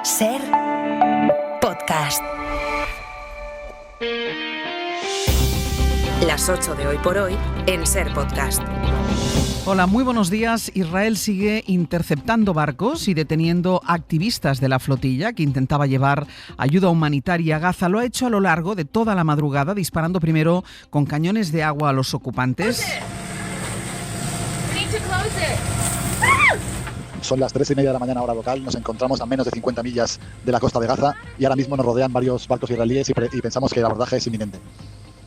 Ser Podcast. Las 8 de hoy por hoy en Ser Podcast. Hola, muy buenos días. Israel sigue interceptando barcos y deteniendo activistas de la flotilla que intentaba llevar ayuda humanitaria a Gaza. Lo ha hecho a lo largo de toda la madrugada, disparando primero con cañones de agua a los ocupantes. Son las 3:30 de la mañana hora local, nos encontramos a menos de 50 millas de la costa de Gaza y ahora mismo nos rodean varios barcos israelíes y pensamos que el abordaje es inminente.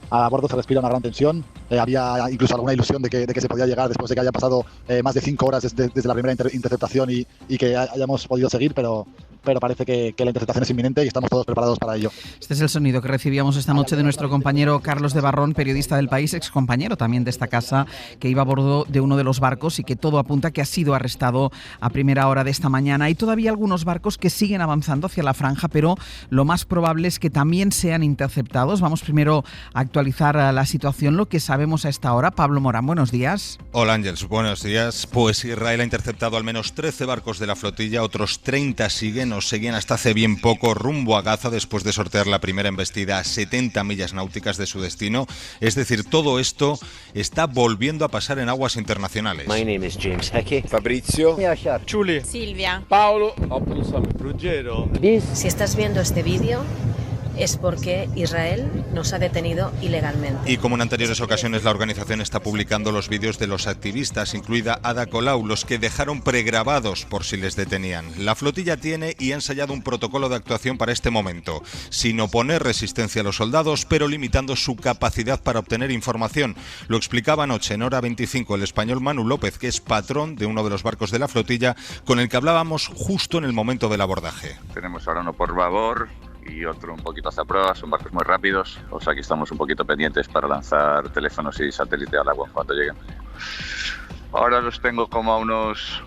A bordo se respira una gran tensión, había incluso alguna ilusión de que se podía llegar después de que haya pasado más de 5 horas desde la primera interceptación y que hayamos podido seguir, pero parece que la interceptación es inminente y estamos todos preparados para ello. Este es el sonido que recibíamos esta noche de nuestro compañero Carlos de Barrón, periodista del País, excompañero también de esta casa, que iba a bordo de uno de los barcos y que todo apunta que ha sido arrestado a primera hora de esta mañana. Hay todavía algunos barcos que siguen avanzando hacia la franja, pero lo más probable es que también sean interceptados. Vamos primero a actualizar la situación, lo que sabemos a esta hora. Pablo Morán, buenos días. Hola Ángels, buenos días. Pues Israel ha interceptado al menos 13 barcos de la flotilla, otros 30 seguían hasta hace bien poco rumbo a Gaza después de sortear la primera embestida a 70 millas náuticas de su destino. Es decir, todo esto está volviendo a pasar en aguas internacionales. My name is James Hickey. Fabrizio, Chuli, Silvia, Paolo, Ruggero. Si estás viendo este vídeo es porque Israel nos ha detenido ilegalmente. Y como en anteriores ocasiones, la organización está publicando los vídeos de los activistas, incluida Ada Colau, los que dejaron pregrabados por si les detenían. La flotilla tiene y ha ensayado un protocolo de actuación para este momento, sin oponer resistencia a los soldados, pero limitando su capacidad para obtener información. Lo explicaba anoche en Hora 25 el español Manu López, que es patrón de uno de los barcos de la flotilla, con el que hablábamos justo en el momento del abordaje. Tenemos ahora uno por babor y otro un poquito hacia prueba, son barcos muy rápidos, o sea que estamos un poquito pendientes para lanzar teléfonos y satélite al agua cuando lleguen. Ahora los tengo como a unos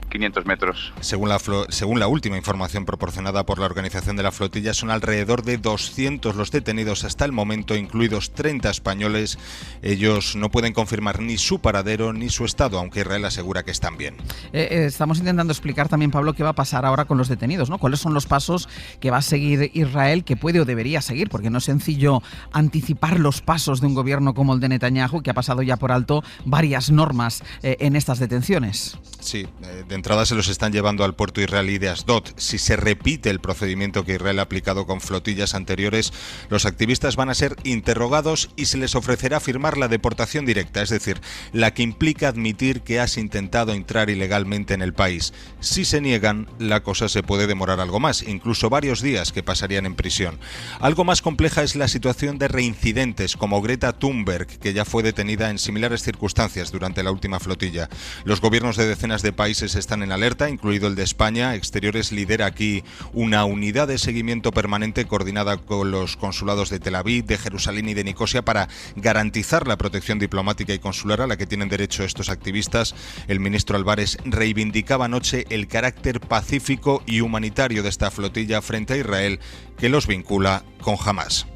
500 metros. Según la última información proporcionada por la organización de la flotilla, son alrededor de 200 los detenidos hasta el momento, incluidos 30 españoles. Ellos no pueden confirmar ni su paradero ni su estado, aunque Israel asegura que están bien. Estamos intentando explicar también, Pablo, qué va a pasar ahora con los detenidos, ¿no? ¿Cuáles son los pasos que va a seguir Israel, que puede o debería seguir? Porque no es sencillo anticipar los pasos de un gobierno como el de Netanyahu, que ha pasado ya por alto varias normas en estas detenciones. Sí, de entrada se los están llevando al puerto israelí de Asdod. Si se repite el procedimiento que Israel ha aplicado con flotillas anteriores, los activistas van a ser interrogados y se les ofrecerá firmar la deportación directa, es decir, la que implica admitir que has intentado entrar ilegalmente en el país. Si se niegan, la cosa se puede demorar algo más, incluso varios días que pasarían en prisión. Algo más compleja es la situación de reincidentes, como Greta Thunberg, que ya fue detenida en similares circunstancias durante la última flotilla. Los gobiernos de decenas de países están en alerta, incluido el de España. Exteriores lidera aquí una unidad de seguimiento permanente coordinada con los consulados de Tel Aviv, de Jerusalén y de Nicosia para garantizar la protección diplomática y consular a la que tienen derecho estos activistas. El ministro Álvarez reivindicaba anoche el carácter pacífico y humanitario de esta flotilla frente a Israel, que los vincula con Hamás.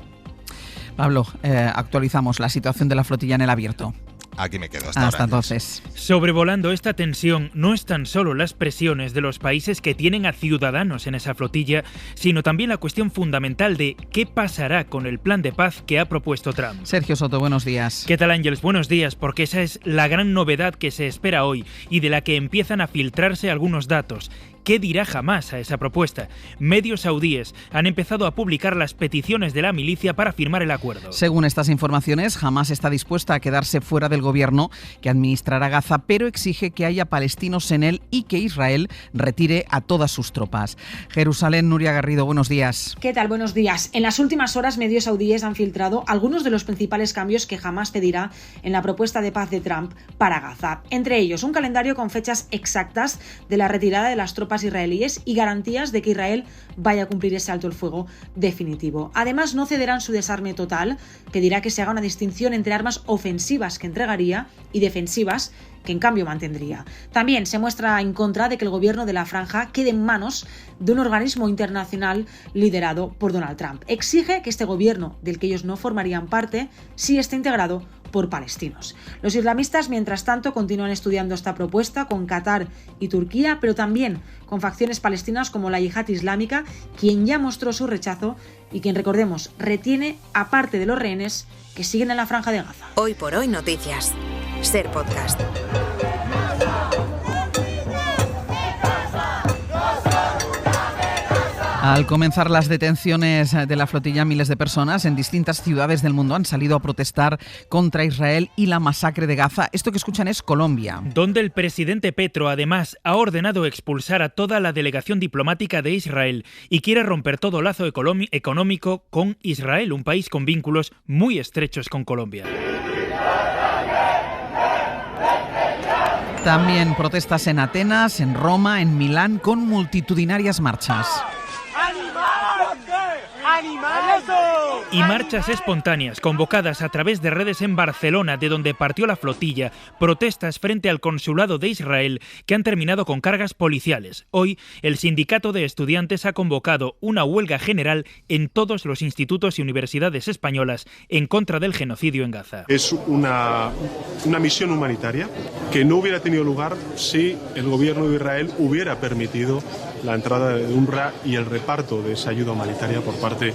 Pablo, actualizamos la situación de la flotilla en el abierto. Aquí me quedo hasta entonces. Sobrevolando esta tensión no es tan solo las presiones de los países que tienen a ciudadanos en esa flotilla, sino también la cuestión fundamental de qué pasará con el plan de paz que ha propuesto Trump. Sergio Soto, buenos días. ¿Qué tal, Ángels? Buenos días, porque esa es la gran novedad que se espera hoy y de la que empiezan a filtrarse algunos datos. ¿Qué dirá Hamás a esa propuesta? Medios saudíes han empezado a publicar las peticiones de la milicia para firmar el acuerdo. Según estas informaciones, Hamás está dispuesta a quedarse fuera del gobierno que administrará Gaza, pero exige que haya palestinos en él y que Israel retire a todas sus tropas. Jerusalén, Nuria Garrido, buenos días. ¿Qué tal? Buenos días. En las últimas horas, medios saudíes han filtrado algunos de los principales cambios que Hamás pedirá en la propuesta de paz de Trump para Gaza. Entre ellos, un calendario con fechas exactas de la retirada de las tropas israelíes y garantías de que Israel vaya a cumplir ese alto el fuego definitivo. Además, no cederán su desarme total, pedirá que se haga una distinción entre armas ofensivas que entregaría y defensivas que en cambio mantendría. También se muestra en contra de que el gobierno de la Franja quede en manos de un organismo internacional liderado por Donald Trump. Exige que este gobierno, del que ellos no formarían parte, sí esté integrado por palestinos. Los islamistas, mientras tanto, continúan estudiando esta propuesta con Qatar y Turquía, pero también con facciones palestinas como la Yihad Islámica, quien ya mostró su rechazo y quien, recordemos, retiene a parte de los rehenes que siguen en la Franja de Gaza. Hoy por hoy noticias. Ser Podcast. Al comenzar las detenciones de la flotilla, miles de personas en distintas ciudades del mundo han salido a protestar contra Israel y la masacre de Gaza. Esto que escuchan es Colombia, donde el presidente Petro además ha ordenado expulsar a toda la delegación diplomática de Israel y quiere romper todo lazo económico con Israel, un país con vínculos muy estrechos con Colombia. También protestas en Atenas, en Roma, en Milán, con multitudinarias marchas. Y marchas espontáneas convocadas a través de redes en Barcelona, de donde partió la flotilla, protestas frente al consulado de Israel que han terminado con cargas policiales. Hoy, el sindicato de estudiantes ha convocado una huelga general en todos los institutos y universidades españolas en contra del genocidio en Gaza. Es una misión humanitaria que no hubiera tenido lugar si el gobierno de Israel hubiera permitido la entrada de UNRWA y el reparto de esa ayuda humanitaria por parte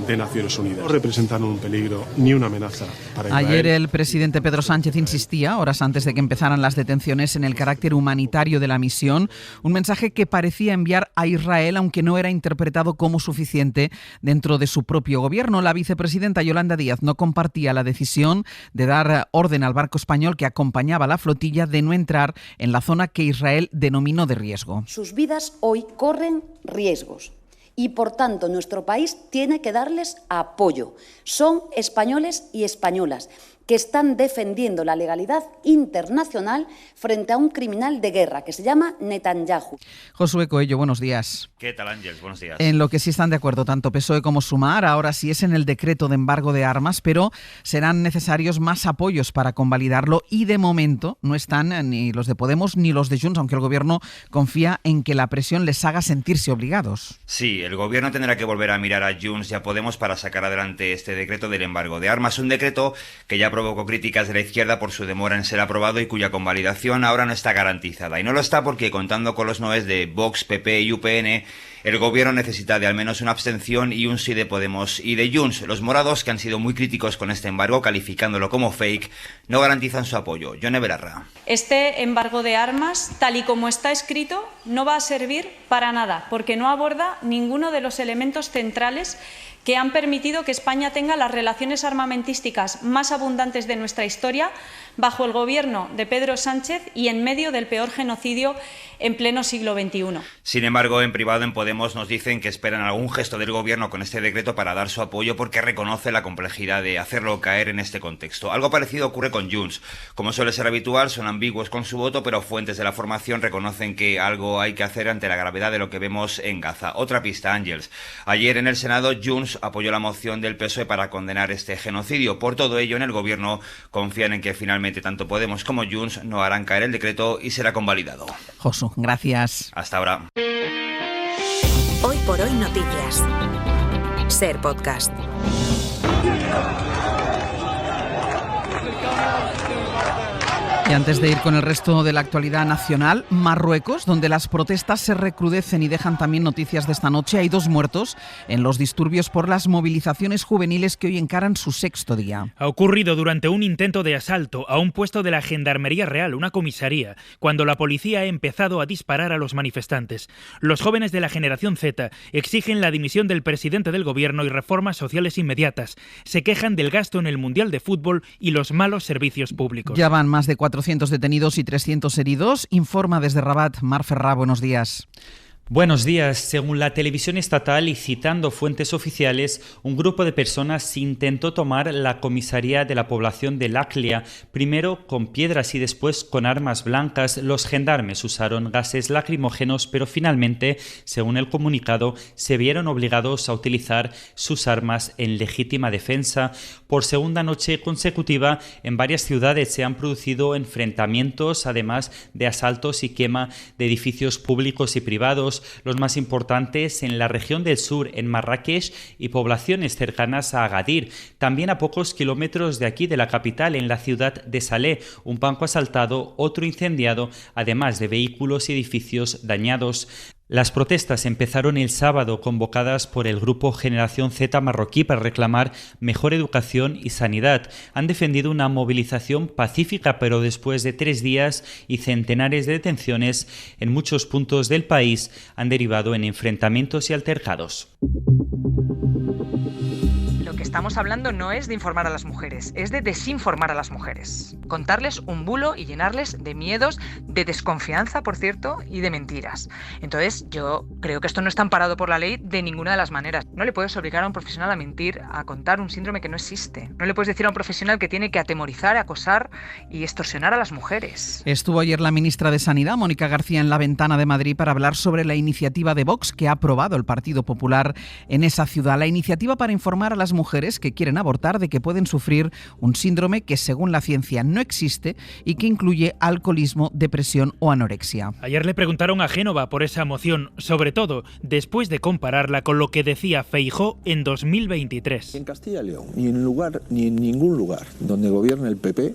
de Naciones Unidas. No representan un peligro ni una amenaza para Israel. Ayer el presidente Pedro Sánchez insistía, horas antes de que empezaran las detenciones, en el carácter humanitario de la misión, un mensaje que parecía enviar a Israel, aunque no era interpretado como suficiente dentro de su propio gobierno. La vicepresidenta Yolanda Díaz no compartía la decisión de dar orden al barco español que acompañaba a la flotilla de no entrar en la zona que Israel denominó de riesgo. Sus vidas hoy corren riesgos. Y, por tanto, nuestro país tiene que darles apoyo. Son españoles y españolas que están defendiendo la legalidad internacional frente a un criminal de guerra que se llama Netanyahu. Josué Coello, buenos días. ¿Qué tal, Ángels? Buenos días. En lo que sí están de acuerdo tanto PSOE como Sumar, ahora sí es en el decreto de embargo de armas, pero serán necesarios más apoyos para convalidarlo y de momento no están ni los de Podemos ni los de Junts, aunque el gobierno confía en que la presión les haga sentirse obligados. Sí, el gobierno tendrá que volver a mirar a Junts y a Podemos para sacar adelante este decreto del embargo de armas, un decreto que ya provocó críticas de la izquierda por su demora en ser aprobado y cuya convalidación ahora no está garantizada. Y no lo está porque, contando con los noes de Vox, PP y UPN, el gobierno necesita de al menos una abstención y un sí de Podemos y de Junts. Los morados, que han sido muy críticos con este embargo, calificándolo como fake, no garantizan su apoyo. Yone Belarra. Este embargo de armas, tal y como está escrito, no va a servir para nada, porque no aborda ninguno de los elementos centrales que han permitido que España tenga las relaciones armamentísticas más abundantes de nuestra historia bajo el gobierno de Pedro Sánchez y en medio del peor genocidio en pleno siglo XXI. Sin embargo, en privado en Podemos nos dicen que esperan algún gesto del gobierno con este decreto para dar su apoyo porque reconoce la complejidad de hacerlo caer en este contexto. Algo parecido ocurre con Junts. Como suele ser habitual, son ambiguos con su voto, pero fuentes de la formación reconocen que algo hay que hacer ante la gravedad de lo que vemos en Gaza. Otra pista, Ángels. Ayer en el Senado, Junts apoyó la moción del PSOE para condenar este genocidio. Por todo ello, en el gobierno confían en que finalmente tanto Podemos como Junts no harán caer el decreto y será convalidado. Josu, gracias. Hasta ahora. Hoy por hoy noticias. Ser Podcast. Y antes de ir con el resto de la actualidad nacional, Marruecos, donde las protestas se recrudecen y dejan también noticias de esta noche. Hay 2 muertos en los disturbios por las movilizaciones juveniles que hoy encaran su 6º día. Ha ocurrido durante un intento de asalto a un puesto de la Gendarmería Real, una comisaría, cuando la policía ha empezado a disparar a los manifestantes. Los jóvenes de la generación Z exigen la dimisión del presidente del gobierno y reformas sociales inmediatas. Se quejan del gasto en el Mundial de Fútbol y los malos servicios públicos. Ya van más de 400 detenidos y 300 heridos. Informa desde Rabat, Mar Ferrá, buenos días. Buenos días. Según la televisión estatal y citando fuentes oficiales, un grupo de personas intentó tomar la comisaría de la población de Laclia, primero con piedras y después con armas blancas. Los gendarmes usaron gases lacrimógenos, pero finalmente, según el comunicado, se vieron obligados a utilizar sus armas en legítima defensa. Por segunda noche consecutiva, en varias ciudades se han producido enfrentamientos, además de asaltos y quema de edificios públicos y privados. Los más importantes en la región del sur, en Marrakech y poblaciones cercanas a Agadir. También a pocos kilómetros de aquí, de la capital, en la ciudad de Salé, un banco asaltado, otro incendiado, además de vehículos y edificios dañados. Las protestas empezaron el sábado, convocadas por el grupo Generación Z marroquí para reclamar mejor educación y sanidad. Han defendido una movilización pacífica, pero después de 3 días y centenares de detenciones en muchos puntos del país, han derivado en enfrentamientos y altercados. Lo que estamos hablando no es de informar a las mujeres, es de desinformar a las mujeres. Contarles un bulo y llenarles de miedos, de desconfianza, por cierto, y de mentiras. Entonces, yo creo que esto no está amparado por la ley de ninguna de las maneras. No le puedes obligar a un profesional a mentir, a contar un síndrome que no existe. No le puedes decir a un profesional que tiene que atemorizar, acosar y extorsionar a las mujeres. Estuvo ayer la ministra de Sanidad, Mónica García, en La Ventana de Madrid para hablar sobre la iniciativa de Vox que ha aprobado el Partido Popular en esa ciudad. La iniciativa para informar a las mujeres que quieren abortar de que pueden sufrir un síndrome que, según la ciencia, no existe y que incluye alcoholismo, depresión o anorexia. Ayer le preguntaron a Génova por esa moción, sobre todo después de compararla con lo que decía Feijóo en 2023. En Castilla y León, ni en ningún lugar donde gobierne el PP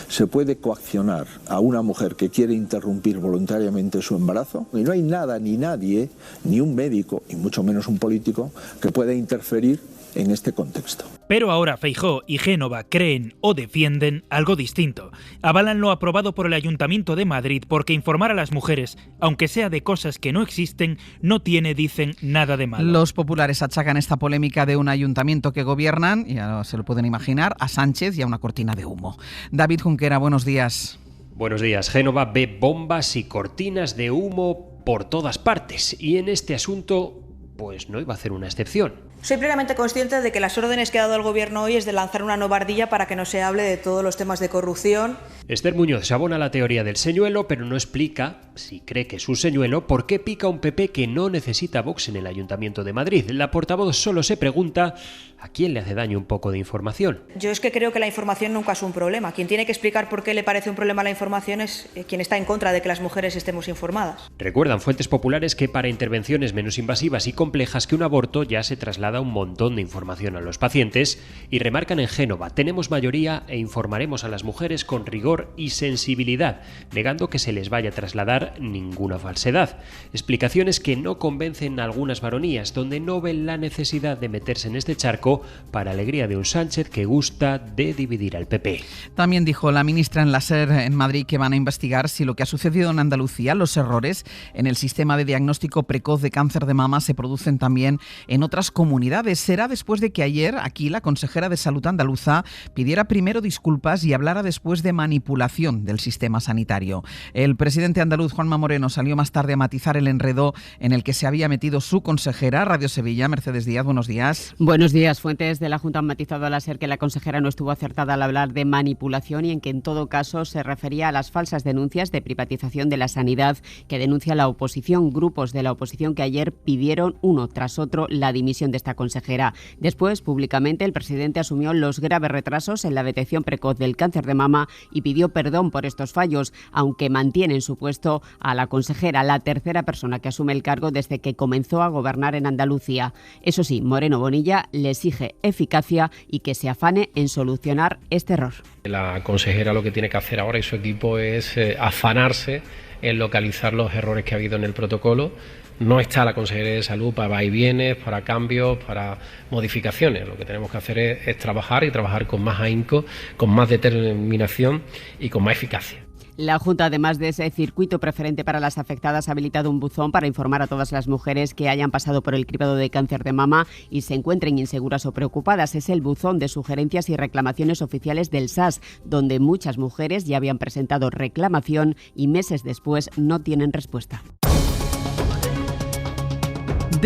se puede coaccionar a una mujer que quiere interrumpir voluntariamente su embarazo, y no hay nada ni nadie, ni un médico, y mucho menos un político, que pueda interferir en este contexto. Pero ahora Feijóo y Génova creen o defienden algo distinto. Avalan lo aprobado por el Ayuntamiento de Madrid porque informar a las mujeres, aunque sea de cosas que no existen, no tiene, dicen, nada de malo. Los populares achacan esta polémica de un ayuntamiento que gobiernan, ya se lo pueden imaginar, a Sánchez y a una cortina de humo. David Junquera, buenos días. Buenos días. Génova ve bombas y cortinas de humo por todas partes y en este asunto pues no iba a hacer una excepción. Soy plenamente consciente de que las órdenes que ha dado el Gobierno hoy es de lanzar una nueva ardilla para que no se hable de todos los temas de corrupción. Esther Muñoz se abona la teoría del señuelo, pero no explica, si cree que es un señuelo, por qué pica un PP que no necesita Vox en el Ayuntamiento de Madrid. La portavoz solo se pregunta a quién le hace daño un poco de información. Yo es que creo que la información nunca es un problema. Quien tiene que explicar por qué le parece un problema la información es quien está en contra de que las mujeres estemos informadas. Recuerdan fuentes populares que para intervenciones menos invasivas y complejas que un aborto ya se traslada un montón de información a los pacientes y remarcan en Génova: tenemos mayoría e informaremos a las mujeres con rigor y sensibilidad, negando que se les vaya a trasladar ninguna falsedad. Explicaciones que no convencen a algunas baronías, donde no ven la necesidad de meterse en este charco para alegría de un Sánchez que gusta de dividir al PP. También dijo la ministra en la SER en Madrid que van a investigar si lo que ha sucedido en Andalucía, los errores en el sistema de diagnóstico precoz de cáncer de mama, se producen también en otras comunidades. Será después de que ayer aquí la consejera de Salud andaluza pidiera primero disculpas y hablara después de manipulación del sistema sanitario. El presidente andaluz, Juanma Moreno, salió más tarde a matizar el enredo en el que se había metido su consejera. Radio Sevilla, Mercedes Díaz, buenos días. Buenos días. Fuentes de la Junta han matizado a la SER que la consejera no estuvo acertada al hablar de manipulación y en que en todo caso se refería a las falsas denuncias de privatización de la sanidad que denuncia la oposición. Grupos de la oposición que ayer pidieron uno tras otro la dimisión de esta consejera. Después, públicamente, el presidente asumió los graves retrasos en la detección precoz del cáncer de mama y pidió perdón por estos fallos, aunque mantiene en su puesto a la consejera, la tercera persona que asume el cargo desde que comenzó a gobernar en Andalucía. Eso sí, Moreno Bonilla le exige eficacia y que se afane en solucionar este error. La consejera lo que tiene que hacer ahora y su equipo es afanarse en localizar los errores que ha habido en el protocolo. No está la Consejería de Salud para vaivienes, para cambios, para modificaciones. Lo que tenemos que hacer es trabajar y trabajar con más ahínco, con más determinación y con más eficacia. La Junta, además de ese circuito preferente para las afectadas, ha habilitado un buzón para informar a todas las mujeres que hayan pasado por el cribado de cáncer de mama y se encuentren inseguras o preocupadas. Es el buzón de sugerencias y reclamaciones oficiales del SAS, donde muchas mujeres ya habían presentado reclamación y meses después no tienen respuesta.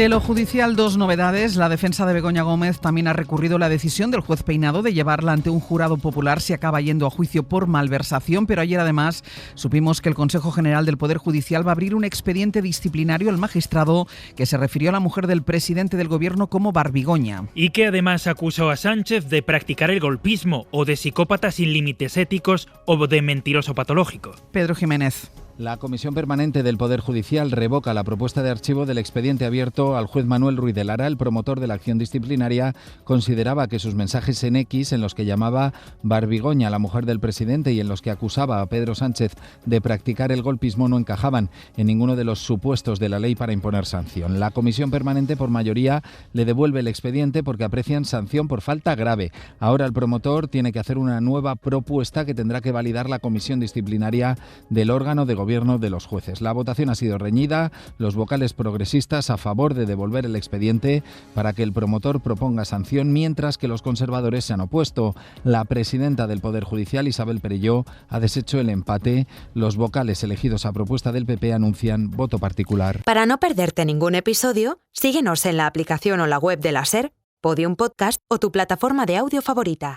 De lo judicial, 2 novedades. La defensa de Begoña Gómez también ha recurrido la decisión del juez Peinado de llevarla ante un jurado popular si acaba yendo a juicio por malversación, pero ayer además supimos que el Consejo General del Poder Judicial va a abrir un expediente disciplinario al magistrado que se refirió a la mujer del presidente del gobierno como Barbigoña. Y que además acusó a Sánchez de practicar el golpismo o de psicópata sin límites éticos o de mentiroso patológico. Pedro Jiménez. La Comisión Permanente del Poder Judicial revoca la propuesta de archivo del expediente abierto al juez Manuel Ruiz de Lara. El promotor de la acción disciplinaria consideraba que sus mensajes en X, en los que llamaba Barbigoña a la mujer del presidente y en los que acusaba a Pedro Sánchez de practicar el golpismo, no encajaban en ninguno de los supuestos de la ley para imponer sanción. La Comisión Permanente, por mayoría, le devuelve el expediente porque aprecian sanción por falta grave. Ahora el promotor tiene que hacer una nueva propuesta que tendrá que validar la Comisión Disciplinaria del órgano de gobierno de los jueces. La votación ha sido reñida, los vocales progresistas a favor de devolver el expediente para que el promotor proponga sanción, mientras que los conservadores se han opuesto. La presidenta del Poder Judicial, Isabel Perelló, ha deshecho el empate. Los vocales elegidos a propuesta del PP anuncian voto particular. Para no perderte ningún episodio, síguenos en la aplicación o la web de la SER, Podium Podcast o tu plataforma de audio favorita.